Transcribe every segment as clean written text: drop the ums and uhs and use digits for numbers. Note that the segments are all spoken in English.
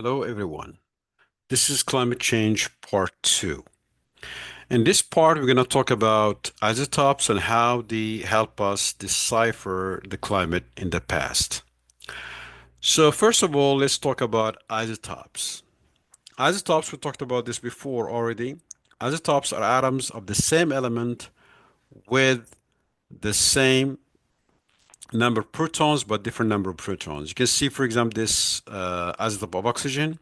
Hello, everyone. This is Climate Change Part 2. In this part, we're going to talk about isotopes and how they help us decipher the climate in the past. So, first of all, let's talk about isotopes. Isotopes, we talked about this before already. Isotopes are atoms of the same element with the same number of protons but different number of protons. You can see, for example, this isotope of oxygen.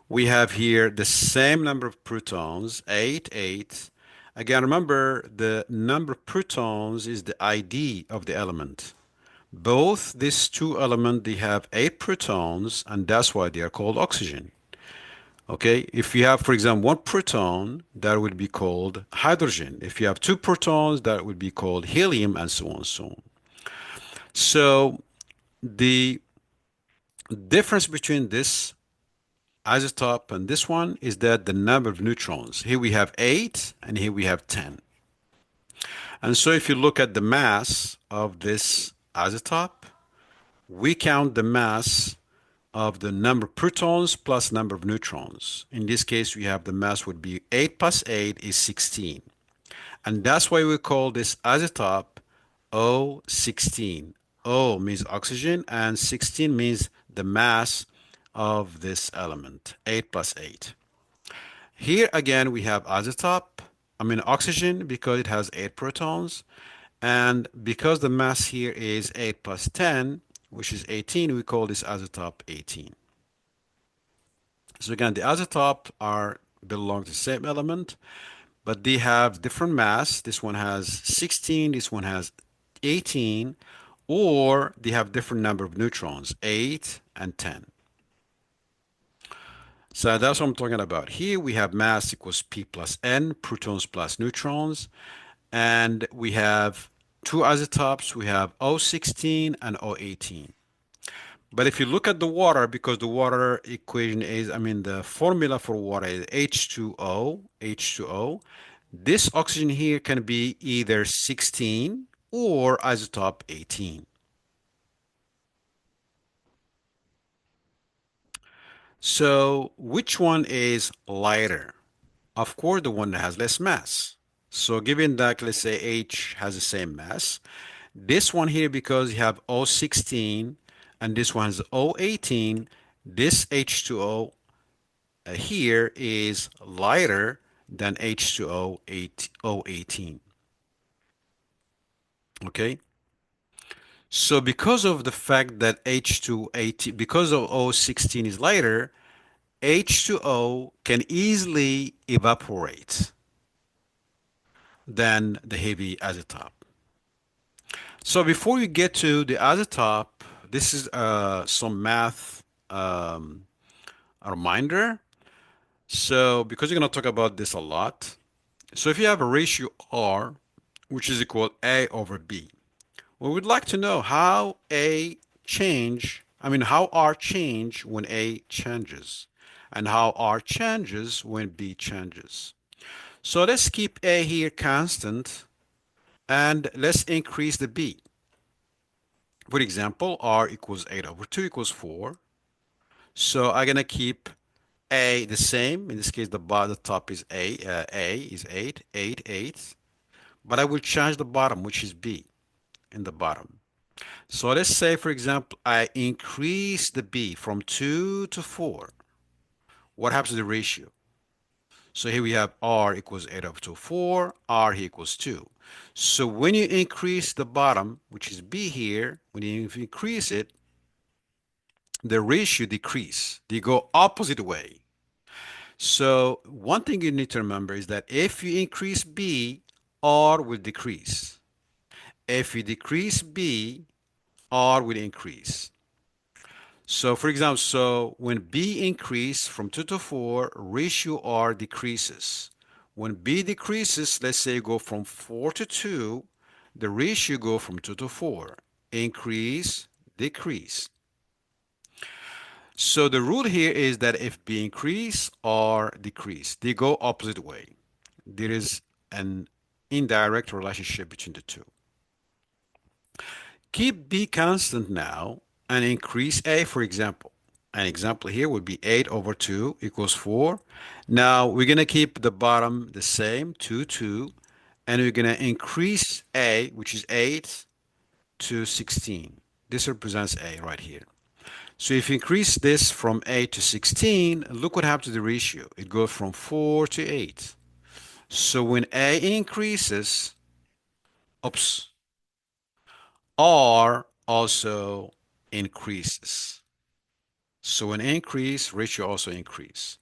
We have here the same number of protons, 8, 8. Again, remember the number of protons is the ID of the element. Both these two elements, they have 8 protons, and that's why they are called oxygen. Okay, if you have, for example, one proton, that would be called hydrogen. If you have two protons, that would be called helium, and so on and so on. So the difference between this isotope and this one is that the number of neutrons. Here we have 8 and here we have 10. And so if you look at the mass of this isotope, we count the mass of the number of protons plus number of neutrons. In this case, we have the mass would be 8 plus 8 is 16. And that's why we call this isotope O16. O means oxygen and 16 means the mass of this element, 8 plus 8. Here again, we have oxygen because it has 8 protons. And because the mass here is 8 plus 10, which is 18, we call this isotope 18. So again, the isotopes belong to the same element, but they have different mass. This one has 16, this one has 18, or they have different number of neutrons, 8 and 10. So that's what I'm talking about. Here we have mass equals P plus N, protons plus neutrons, and we have two isotopes. We have O16 and O18. But if you look at the water, because the water equation is, the formula for water is H2O, H2O. This oxygen here can be either 16 or isotope 18. So which one is lighter? Of course, the one that has less mass. So given that, let's say H has the same mass, this one here, because you have O16 and this one has O18, this H2O here is lighter than H2O O18. Okay? So because of the fact that H2O18, because of O16 is lighter, H2O can easily evaporate than the heavy isotope. So before you get to the isotope, this is some math a reminder. So because you're going to talk about this a lot, so if you have a ratio R, which is equal A over B, we would like to know how how R change when A changes, and how R changes when B changes. So let's keep A here constant, and let's increase the B. For example, R equals 8 over 2 equals 4. So I'm going to keep A the same. In this case, the top is A is 8, 8, 8. But I will change the bottom, which is B in the bottom. So let's say, for example, I increase the B from 2 to 4. What happens to the ratio? So here we have R equals 8 over 2, 4, R equals 2. So when you increase the bottom, which is B here, when you increase it, the ratio decrease. They go opposite way. So one thing you need to remember is that if you increase B, R will decrease. If you decrease B, R will increase. So for example, so when B increase from 2 to 4, ratio R decreases. When B decreases, let's say go from 4 to 2, the ratio go from 2 to 4. Increase, decrease. So the rule here is that if B increase or decrease, they go opposite way. There is an indirect relationship between the two. Keep B constant now and increase A, for example. An example here would be 8 over 2 equals 4. Now we're going to keep the bottom the same, 2, 2, and we're going to increase A, which is 8, to 16. This represents A right here. So if you increase this from 8 to 16, look what happens to the ratio. It goes from 4 to 8. So when A increases, oops, R also increases. So when increase, ratio also increase.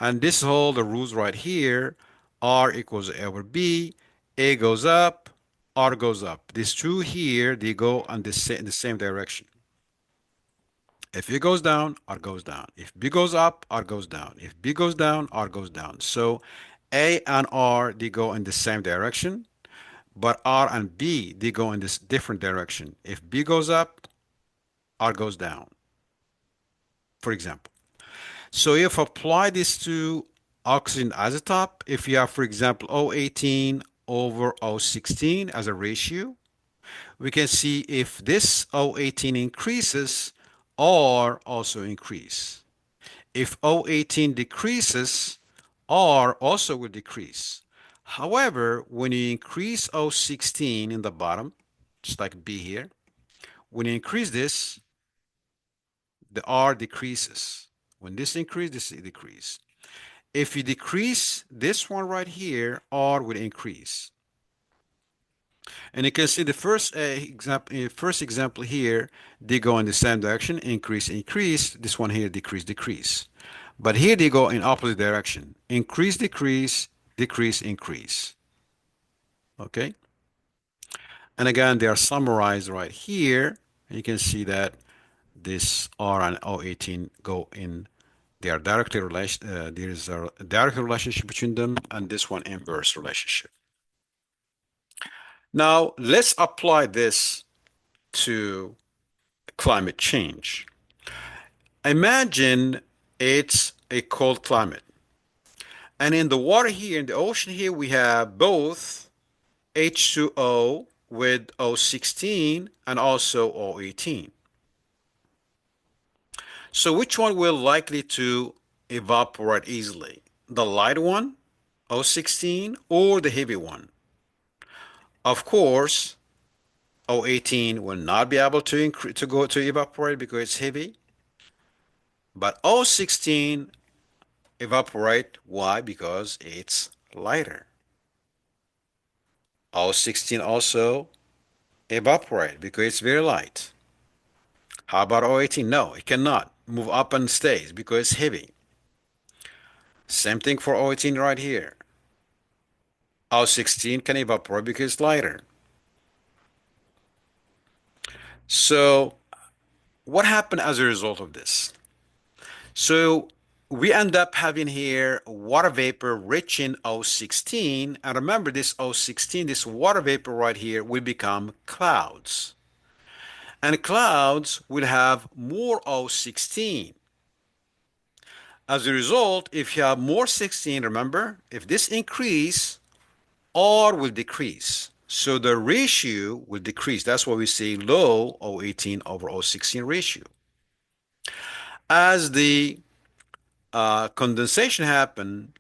And this is all the rules right here. R equals A over B. A goes up, R goes up. These two here, they go in the same direction. If A goes down, R goes down. If B goes up, R goes down. If B goes down, R goes down. So A and R, they go in the same direction, but R and B, they go in this different direction. If B goes up, R goes down, for example. So if apply this to oxygen isotope, if you have, for example, O18 over O16 as a ratio, we can see if this O18 increases, R also increase. If O18 decreases, R also will decrease. However, when you increase O16 in the bottom, just like B here, when you increase this, the R decreases. When this increases, this decrease. If you decrease this one right here, R will increase. And you can see the first example here, they go in the same direction, increase, increase. This one here, decrease, decrease. But here they go in opposite direction. Increase, decrease, decrease, increase. Okay? And again, they are summarized right here. You can see that this R and O18 go in, they are directly relation, there is a direct relationship between them, and this one inverse relationship. Now, let's apply this to climate change. Imagine it's a cold climate. And in the water here, in the ocean here, we have both H2O with O16 and also O18. So which one will likely to evaporate easily? The light one, O16, or the heavy one? Of course, O18 will not be able to go to evaporate because it's heavy, but O16 evaporate. Why? Because it's lighter. O16 also evaporate because it's very light. How about O18? No, it cannot move up and stays because it's heavy. Same thing for O18 right here. O16 can evaporate because it's lighter. So what happened as a result of this? So we end up having here water vapor rich in O16. And remember this O16, this water vapor right here will become clouds. And clouds will have more O16. As a result, if you have more 16, remember, if this increase, R will decrease. So the ratio will decrease. That's why we say low O18 over O16 ratio. As the condensation happen,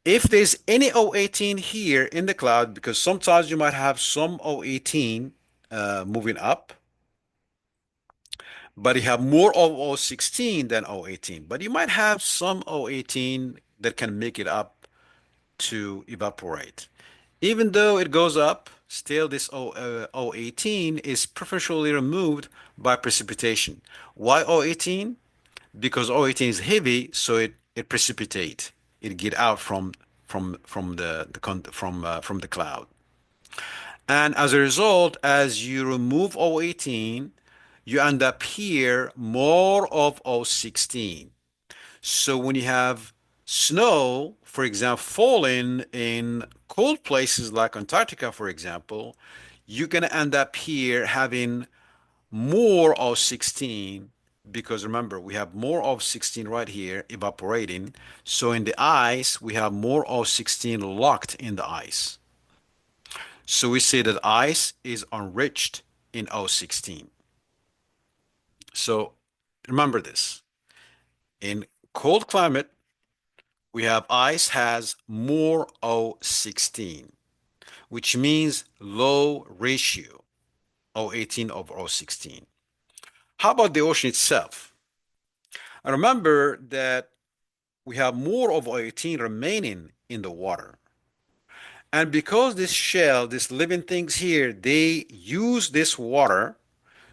if there's any O18 here in the cloud, because sometimes you might have some O18 moving up, but you have more of O16 than O18. But you might have some O18 that can make it up to evaporate. Even though it goes up, still this O18 is preferentially removed by precipitation. Why O18? Because O18 is heavy, so it precipitate. It get out from the cloud. And as a result, as you remove O18, you end up here more of O16. So when you have snow, for example, falling in cold places like Antarctica, for example, you're going to end up here having more of 16 because remember, we have more of 16 right here evaporating. So in the ice, we have more of 16 locked in the ice. So we say that ice is enriched in O16. So remember this. In cold climate, we have ice has more O16, which means low ratio, O18 over O16. How about the ocean itself? And remember that we have more of O18 remaining in the water. And because this shell, these living things here, they use this water,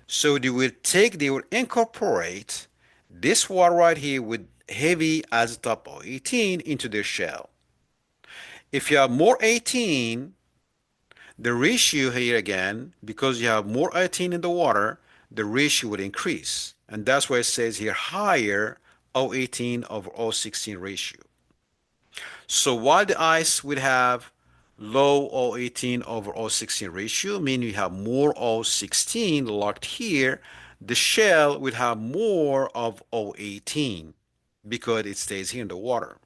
so they will incorporate this water right here with heavy isotope O18 into their shell. If you have more 18, the ratio here again, because you have more 18 in the water, the ratio would increase. And that's why it says here higher O18 over O16 ratio. So while the ice would have low O18 over O16 ratio, meaning you have more O16 locked here, the shell would have more of O18 because it stays here in the water,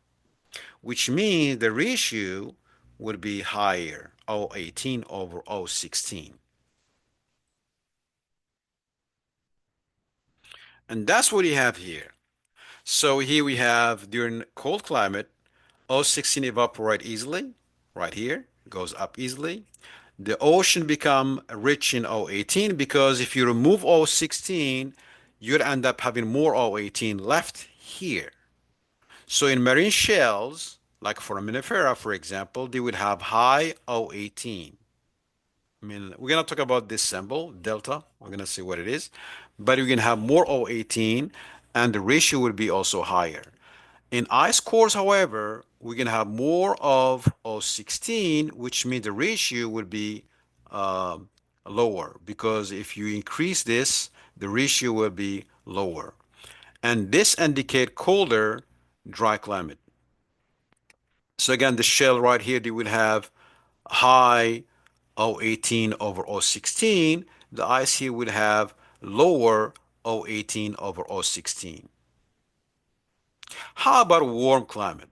which means the ratio would be higher, O18 over O16. And that's what you have here. So here we have during cold climate, O16 evaporate easily, right here, goes up easily. The ocean become rich in O18 because if you remove O16, you'd end up having more O18 left here. So in marine shells, like foraminifera, for example, they would have high O18. I mean, we're gonna talk about this symbol, delta. We're gonna see what it is, but we can have more O18 and the ratio will be also higher. In ice cores, however, we can have more of O16, which means the ratio would be um, lower because if you increase this, the ratio will be lower. And this indicate colder, dry climate. So again, the shell right here, they will have high O18 over O16. The ice here would have lower O18 over O16. How about warm climate?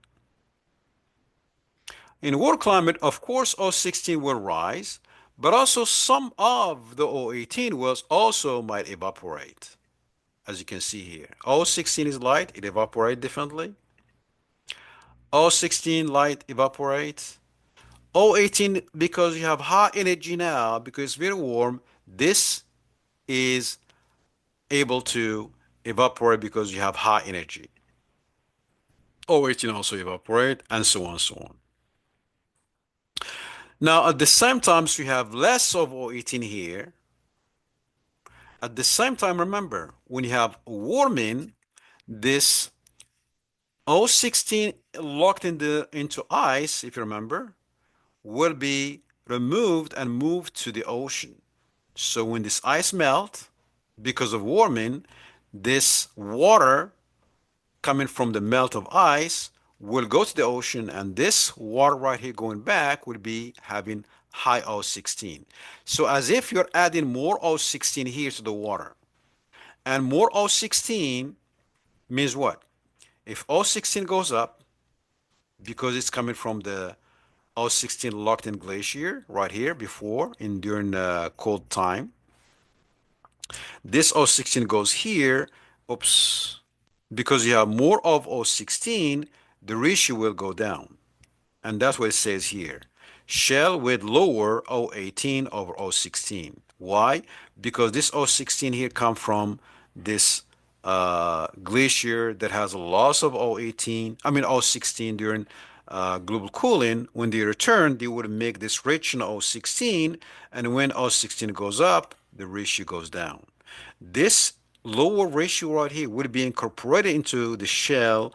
In warm climate, of course, O16 will rise, but also some of the O18 will also might evaporate. As you can see here, O16 is light, it evaporates differently. O16 light evaporates. O18, because you have high energy now, because it's very warm, this is able to evaporate because you have high energy. O18 also evaporate, and so on and so on. Now, at the same time, so you have less of O18 here. At the same time, remember, when you have warming, this O16 locked into ice, if you remember, will be removed and moved to the ocean. So when this ice melt, because of warming, this water coming from the melt of ice will go to the ocean, and this water right here going back will be having high O16. So as if you're adding more O16 here to the water. And more O16 means what? If O16 goes up, because it's coming from the O16 locked in glacier right here before in during cold time, this O16 goes here. Oops. Because you have more of O16, the ratio will go down. And that's what it says here. Shell with lower O18 over O16. Why? Because this O16 here come from this glacier that has a loss of O16 during global cooling. When they return, they would make this rich in O16, and when O16 goes up, the ratio goes down. This lower ratio right here would be incorporated into the shell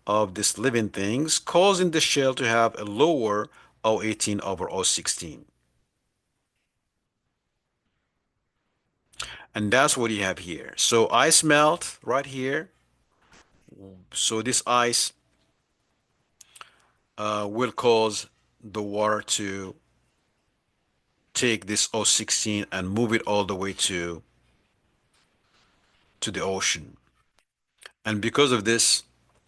of this living things, causing the shell to have a lower O18 over O16. And that's what you have here. So ice melt right here. So this ice will cause the water to take this O16 and move it all the way to the ocean. And because of this,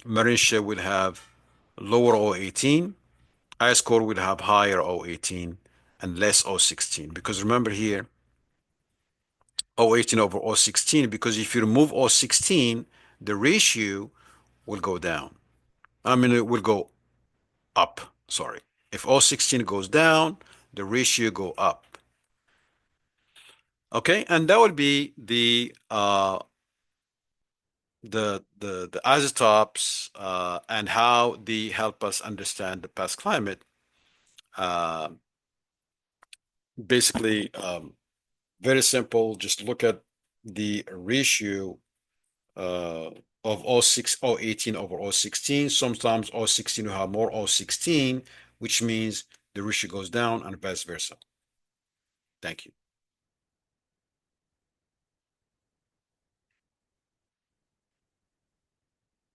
marine shell will have lower O18, ice core will have higher O18 and less O16. Because remember here, O18 over O16, because if you remove O16, the ratio will go down. I mean, it will go up. Sorry. If O16 goes down, the ratio go up. Okay, and that would be the isotopes and how they help us understand the past climate. Uh, Basically, very simple. Just look at the ratio uh, of O18 over O16. Sometimes O16 will have more O16, which means the ratio goes down and vice versa. Thank you.